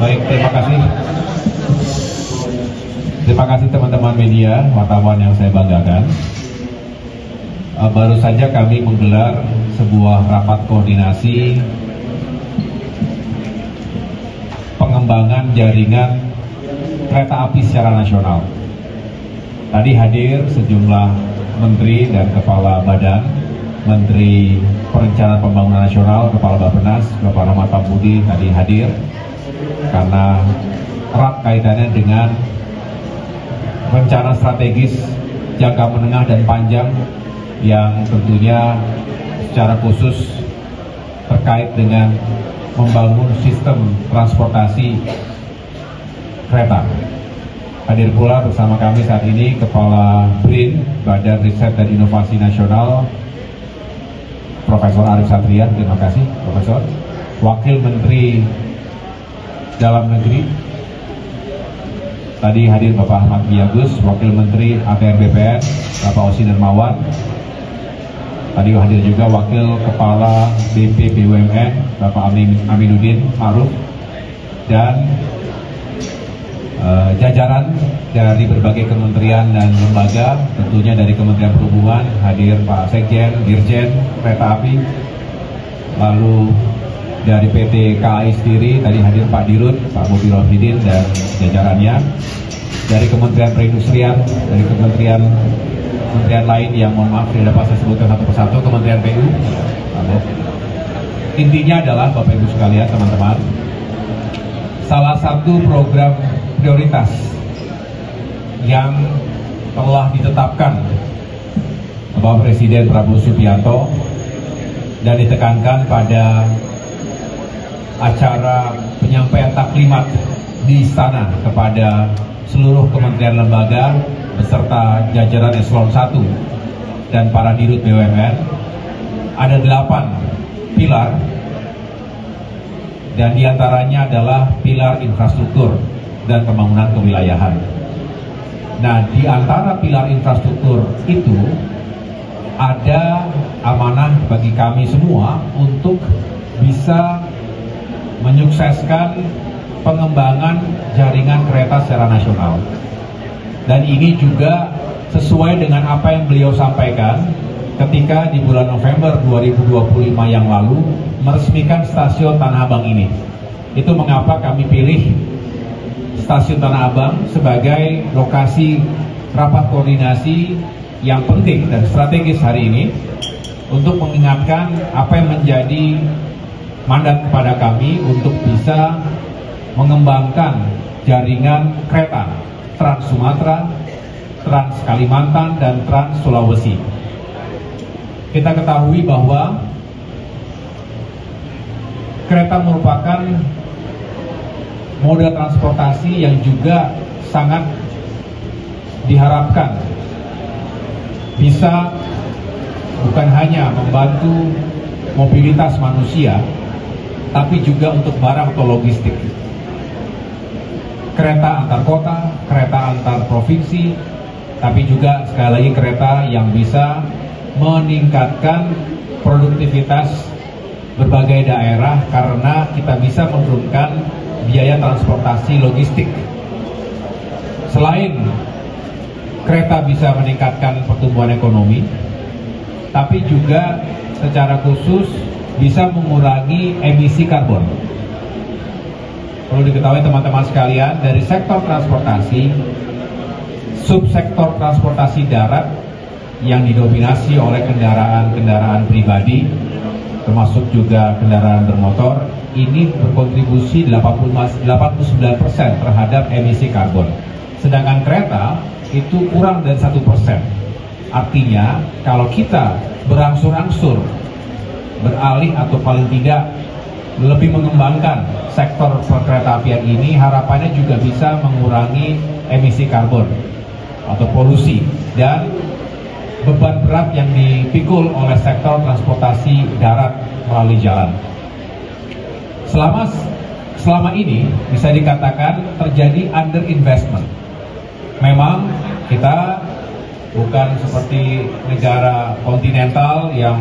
Baik, terima kasih. Terima kasih teman-teman media, wartawan yang saya banggakan. Baru saja kami menggelar sebuah rapat koordinasi pengembangan jaringan kereta api secara nasional. Tadi hadir sejumlah menteri dan kepala badan, Menteri Perencanaan Pembangunan Nasional, Kepala Bappenas, Bapak Rahmat Pambudi tadi hadir karena erat kaitannya dengan rencana strategis jangka menengah dan panjang yang tentunya secara khusus terkait dengan membangun sistem transportasi kereta. Hadir pula bersama kami saat ini Kepala BRIN, Badan Riset dan Inovasi Nasional, Profesor Arif Satria, terima kasih Profesor. Wakil Menteri Dalam Negeri, tadi hadir Bapak Ahmad Biagus, Wakil Menteri ATR BPN, Bapak Osi Darmawan. Tadi hadir juga Wakil Kepala BP BUMN, Bapak Aminuddin Ma'ruf, dan jajaran dari berbagai kementerian dan lembaga, tentunya dari Kementerian Perhubungan hadir Pak Sekjen, Dirjen Kereta Api, lalu dari PT KAI sendiri tadi hadir Pak Dirut, Pak Bobi Rohidin dan jajarannya, dari Kementerian Perindustrian, dari kementerian lain yang mohon maaf tidak dapat saya sebutkan satu persatu, Kementerian PU. Intinya adalah Bapak Ibu sekalian, teman-teman, salah satu program prioritas yang telah ditetapkan Bapak Presiden Prabowo Subianto dan ditekankan pada acara penyampaian taklimat di istana kepada seluruh kementerian lembaga beserta jajaran eselon 1 dan para dirut BUMN. Ada 8 pilar dan diantaranya adalah pilar infrastruktur dan pembangunan kewilayahan. Nah, di antara pilar infrastruktur itu ada amanah bagi kami semua untuk bisa menyukseskan pengembangan jaringan kereta secara nasional. Dan ini juga sesuai dengan apa yang beliau sampaikan ketika di bulan November 2025 yang lalu meresmikan stasiun Tanah Abang ini. Itu mengapa kami pilih stasiun Tanah Abang sebagai lokasi rapat koordinasi yang penting dan strategis hari ini untuk mengingatkan apa yang menjadi mandat kepada kami untuk bisa mengembangkan jaringan kereta Trans Sumatera, Trans Kalimantan, dan Trans Sulawesi. Kita ketahui bahwa kereta merupakan moda transportasi yang juga sangat diharapkan bisa bukan hanya membantu mobilitas manusia, tapi juga untuk barang atau logistik. Kereta antar kota, kereta antar provinsi, tapi juga sekali lagi kereta yang bisa meningkatkan produktivitas berbagai daerah karena kita bisa menurunkan biaya transportasi logistik. Selain kereta bisa meningkatkan pertumbuhan ekonomi, tapi juga secara khusus bisa mengurangi emisi karbon. Perlu diketahui teman-teman sekalian, dari sektor transportasi, subsektor transportasi darat yang didominasi oleh kendaraan-kendaraan pribadi, termasuk juga kendaraan bermotor, ini berkontribusi 89% terhadap emisi karbon. Sedangkan kereta itu kurang dari 1%. Artinya, kalau kita berangsur-angsur beralih atau paling tidak lebih mengembangkan sektor perkeretaapian ini, harapannya juga bisa mengurangi emisi karbon atau polusi dan beban berat yang dipikul oleh sektor transportasi darat melalui jalan. Selama ini bisa dikatakan terjadi underinvestment. Memang kita bukan seperti negara kontinental yang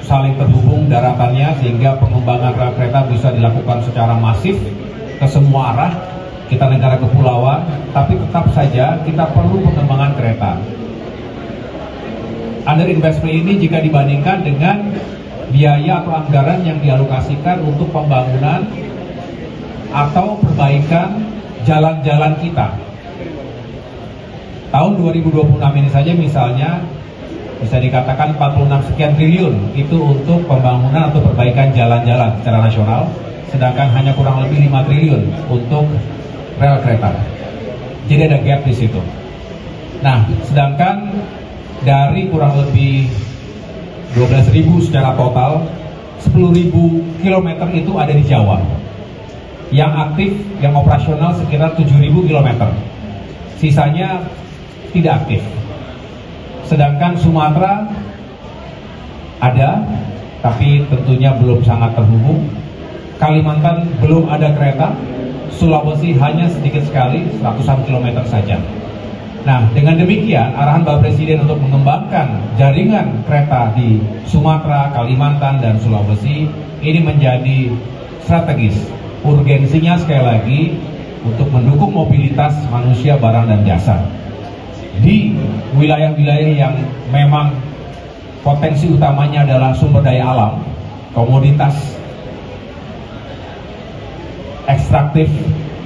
saling terhubung daratannya sehingga pengembangan rel kereta bisa dilakukan secara masif ke semua arah. Kita negara kepulauan, tapi tetap saja kita perlu pengembangan kereta. Underinvestment ini jika dibandingkan dengan biaya atau anggaran yang dialokasikan untuk pembangunan atau perbaikan jalan-jalan kita. Tahun 2026 ini saja misalnya bisa dikatakan 46 sekian triliun itu untuk pembangunan atau perbaikan jalan-jalan secara nasional, sedangkan hanya kurang lebih 5 triliun untuk rel kereta. Jadi ada gap di situ. Nah, sedangkan dari kurang lebih 12.000 secara total, 10.000 kilometer itu ada di Jawa. Yang aktif, yang operasional sekitar 7.000 kilometer. Sisanya tidak aktif. Sedangkan Sumatera ada, tapi tentunya belum sangat terhubung. Kalimantan belum ada kereta. Sulawesi hanya sedikit sekali, 100-an kilometer saja. Nah, dengan demikian arahan Bapak Presiden untuk mengembangkan jaringan kereta di Sumatera, Kalimantan, dan Sulawesi ini menjadi strategis. Urgensinya sekali lagi untuk mendukung mobilitas manusia, barang, dan jasa di wilayah-wilayah yang memang potensi utamanya adalah sumber daya alam, komoditas ekstraktif,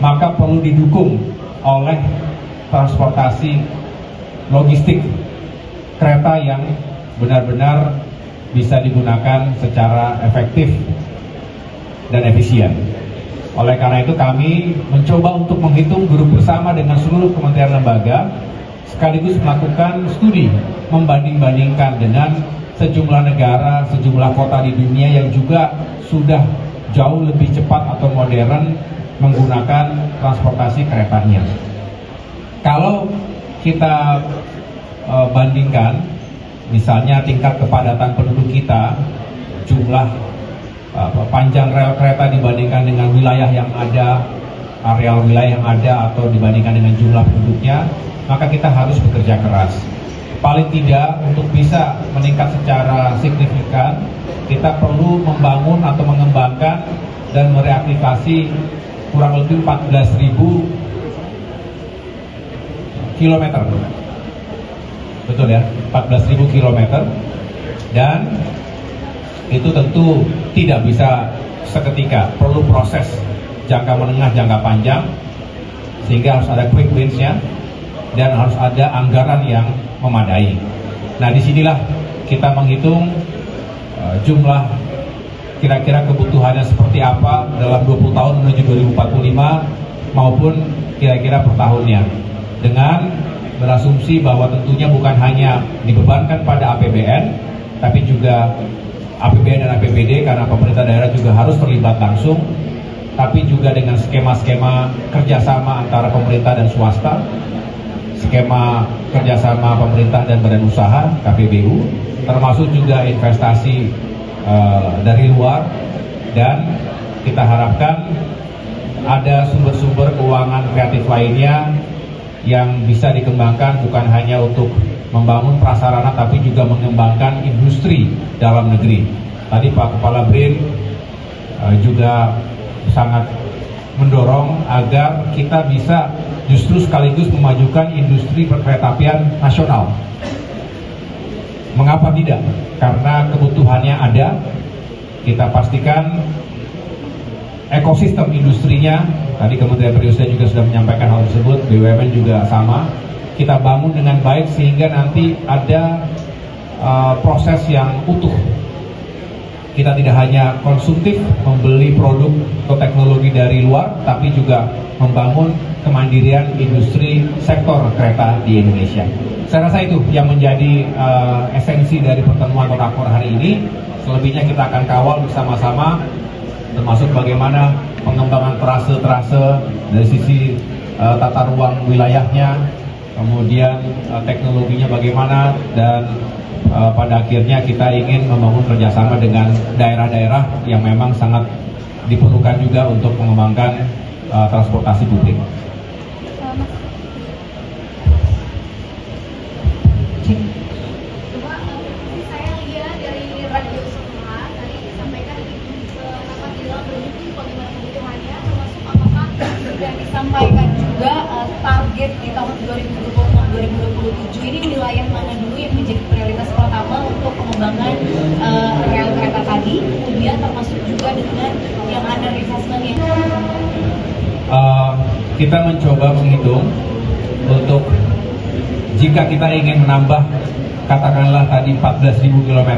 maka perlu didukung oleh transportasi logistik kereta yang benar-benar bisa digunakan secara efektif dan efisien. Oleh karena itu kami mencoba untuk menghitung duduk bersama dengan seluruh kementerian lembaga sekaligus melakukan studi membanding-bandingkan dengan sejumlah negara, sejumlah kota di dunia yang juga sudah jauh lebih cepat atau modern menggunakan transportasi keretanya. Kalau kita bandingkan misalnya tingkat kepadatan penduduk kita, jumlah panjang rel kereta dibandingkan dengan wilayah yang ada, areal wilayah yang ada atau dibandingkan dengan jumlah penduduknya, maka kita harus bekerja keras. Paling tidak untuk bisa meningkat secara signifikan, kita perlu membangun atau mengembangkan dan mereaktivasi kurang lebih 14.000 kilometer. Betul ya, 14.000 kilometer. Dan itu tentu tidak bisa seketika, perlu proses jangka menengah, jangka panjang, sehingga harus ada quick wins-nya dan harus ada anggaran yang memadai. Nah, disinilah kita menghitung jumlah kira-kira kebutuhannya seperti apa dalam 20 tahun menuju 2045 maupun kira-kira per tahunnya, dengan berasumsi bahwa tentunya bukan hanya dibebankan pada APBN, tapi juga APBN dan APBD karena pemerintah daerah juga harus terlibat langsung, tapi juga dengan skema-skema kerjasama antara pemerintah dan swasta, skema kerjasama pemerintah dan badan usaha KPBU, termasuk juga investasi dari luar, dan kita harapkan ada sumber-sumber keuangan kreatif lainnya yang bisa dikembangkan bukan hanya untuk membangun prasarana tapi juga mengembangkan industri dalam negeri. Tadi Pak Kepala BRIN juga sangat mendorong agar kita bisa justru sekaligus memajukan industri perkeretaapian nasional. Mengapa tidak? Karena kebutuhannya ada. Kita pastikan ekosistem industrinya, tadi Kementerian Perindustrian juga sudah menyampaikan hal tersebut, BUMN juga sama, kita bangun dengan baik sehingga nanti ada proses yang utuh. Kita tidak hanya konsumtif membeli produk atau teknologi dari luar, tapi juga membangun kemandirian industri sektor kereta di Indonesia. Saya rasa itu yang menjadi esensi dari pertemuan Rotakor hari ini. Selebihnya kita akan kawal bersama-sama, termasuk bagaimana pengembangan trase-trase dari sisi tata ruang wilayahnya, kemudian teknologinya bagaimana, dan pada akhirnya kita ingin membangun kerjasama dengan daerah-daerah yang memang sangat diperlukan juga untuk mengembangkan transportasi publik. Saya lihat dari radio semua tadi disampaikan bagaimana kebutuhannya, termasuk apakah sudah disampaikan juga target di tahun 2026-2027 ini wilayah mana dulu yang menjadi prioritas pertama untuk pengembangan rel kereta tadi, kemudian termasuk juga dengan yang under investment yang kita mencoba menghitung untuk jika kita ingin menambah katakanlah tadi 14.000 km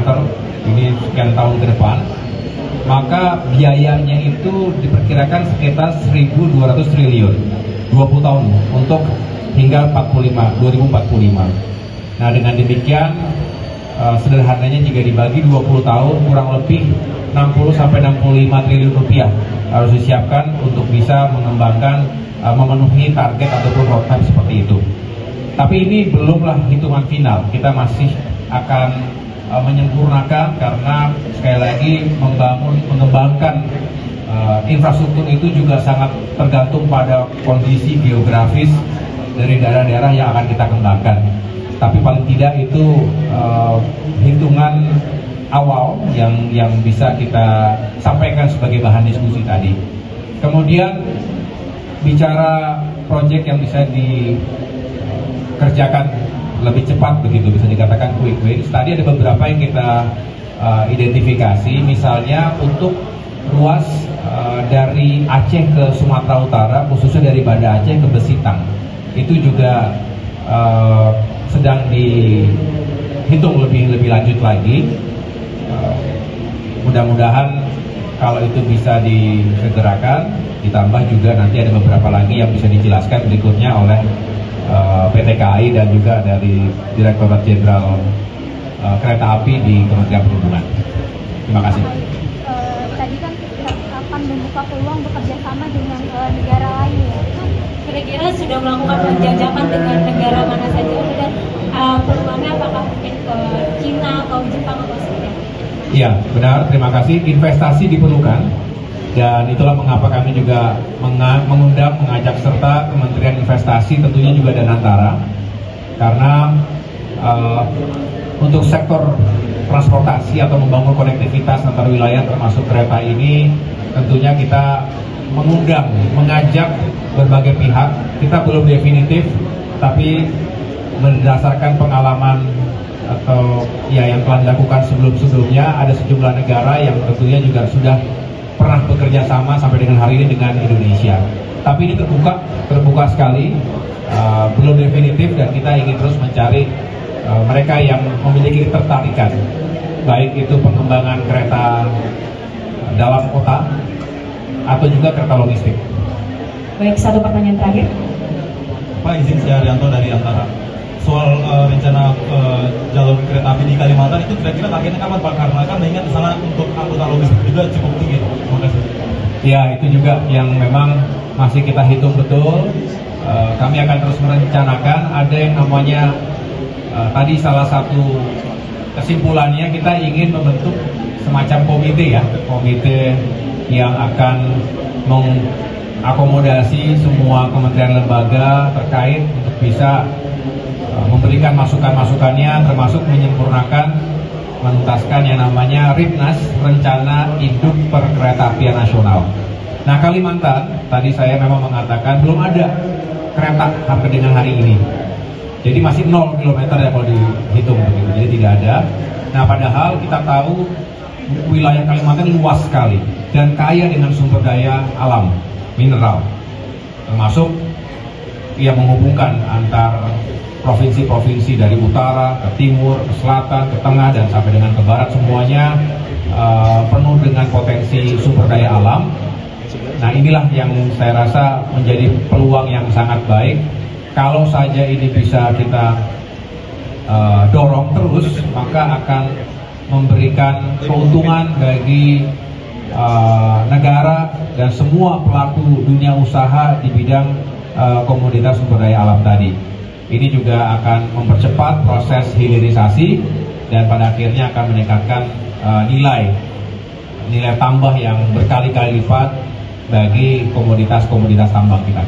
ini sekian tahun ke depan, maka biayanya itu diperkirakan sekitar 1.200 triliun 20 tahun untuk hingga 2045. Nah, dengan demikian sederhananya jika dibagi 20 tahun kurang lebih 60-65 triliun rupiah harus disiapkan untuk bisa mengembangkan memenuhi target ataupun roadmap seperti itu. Tapi ini belumlah hitungan final, kita masih akan menyempurnakan karena sekali lagi mengembangkan infrastruktur itu juga sangat tergantung pada kondisi geografis dari daerah-daerah yang akan kita kembangkan. Tapi paling tidak itu hitungan awal yang bisa kita sampaikan sebagai bahan diskusi tadi. Kemudian bicara proyek yang bisa dikerjakan lebih cepat begitu, bisa dikatakan quick wins. Tadi ada beberapa yang kita identifikasi, misalnya untuk ruas dari Aceh ke Sumatera Utara, khususnya dari Banda Aceh ke Besitang, itu juga sedang dihitung lebih lanjut lagi. Mudah-mudahan kalau itu bisa disegerakan, ditambah juga nanti ada beberapa lagi yang bisa dijelaskan berikutnya oleh PT KAI dan juga dari Direktorat Jenderal Kereta Api di Kementerian Perhubungan. Terima kasih. Tadi kan akan membuka peluang bekerja sama dengan negara lain ya. Kira-kira sudah melakukan penjajakan dengan negara mana saja dan peluangnya apakah mungkin ke Cina atau Jepang atau seperti apa? Iya, benar. Terima kasih. Investasi diperlukan. Dan itulah mengapa kami juga mengajak serta Kementerian Investasi, tentunya juga Danantara, karena untuk sektor transportasi atau membangun konektivitas antar wilayah termasuk kereta ini, tentunya kita mengajak berbagai pihak. Kita belum definitif, tapi berdasarkan pengalaman atau ya yang telah dilakukan sebelumnya, ada sejumlah negara yang tentunya juga sudah pernah bekerja sama sampai dengan hari ini dengan Indonesia. Tapi ini terbuka sekali, belum definitif, dan kita ingin terus mencari mereka yang memiliki ketertarikan, baik itu pengembangan kereta dalam kota atau juga kereta logistik. Baik, satu pertanyaan terakhir. Pak, izin saya Arianto dari Antara. Soal rencana jalur kereta api di Kalimantan itu kira-kira targetnya kapan Pak? Karena kan mengingat di sana untuk angkutan logistik juga cukup tinggi. Terima kasih. Ya, itu juga yang memang masih kita hitung betul. Kami akan terus merencanakan. Ada yang namanya tadi salah satu kesimpulannya kita ingin membentuk semacam komite ya, komite yang akan mengakomodasi semua kementerian lembaga terkait untuk bisa memberikan masukan-masukannya, termasuk menyempurnakan, menuntaskan yang namanya RIPNAS, Rencana Induk Perkeretaapian Nasional. Nah, Kalimantan, tadi saya memang mengatakan belum ada kereta sampai dengan hari ini. Jadi masih 0 km ya kalau dihitung begitu, jadi tidak ada. Nah, padahal kita tahu wilayah Kalimantan luas sekali dan kaya dengan sumber daya alam, mineral, termasuk yang menghubungkan antar provinsi-provinsi dari utara ke timur, ke selatan, ke tengah, dan sampai dengan ke barat, semuanya penuh dengan potensi sumber daya alam. Nah, inilah yang saya rasa menjadi peluang yang sangat baik. Kalau saja ini bisa kita dorong terus, maka akan memberikan keuntungan bagi negara dan semua pelaku dunia usaha di bidang komoditas sumber daya alam tadi. Ini juga akan mempercepat proses hilirisasi dan pada akhirnya akan meningkatkan nilai tambah yang berkali-kali lipat bagi komoditas-komoditas tambang kita.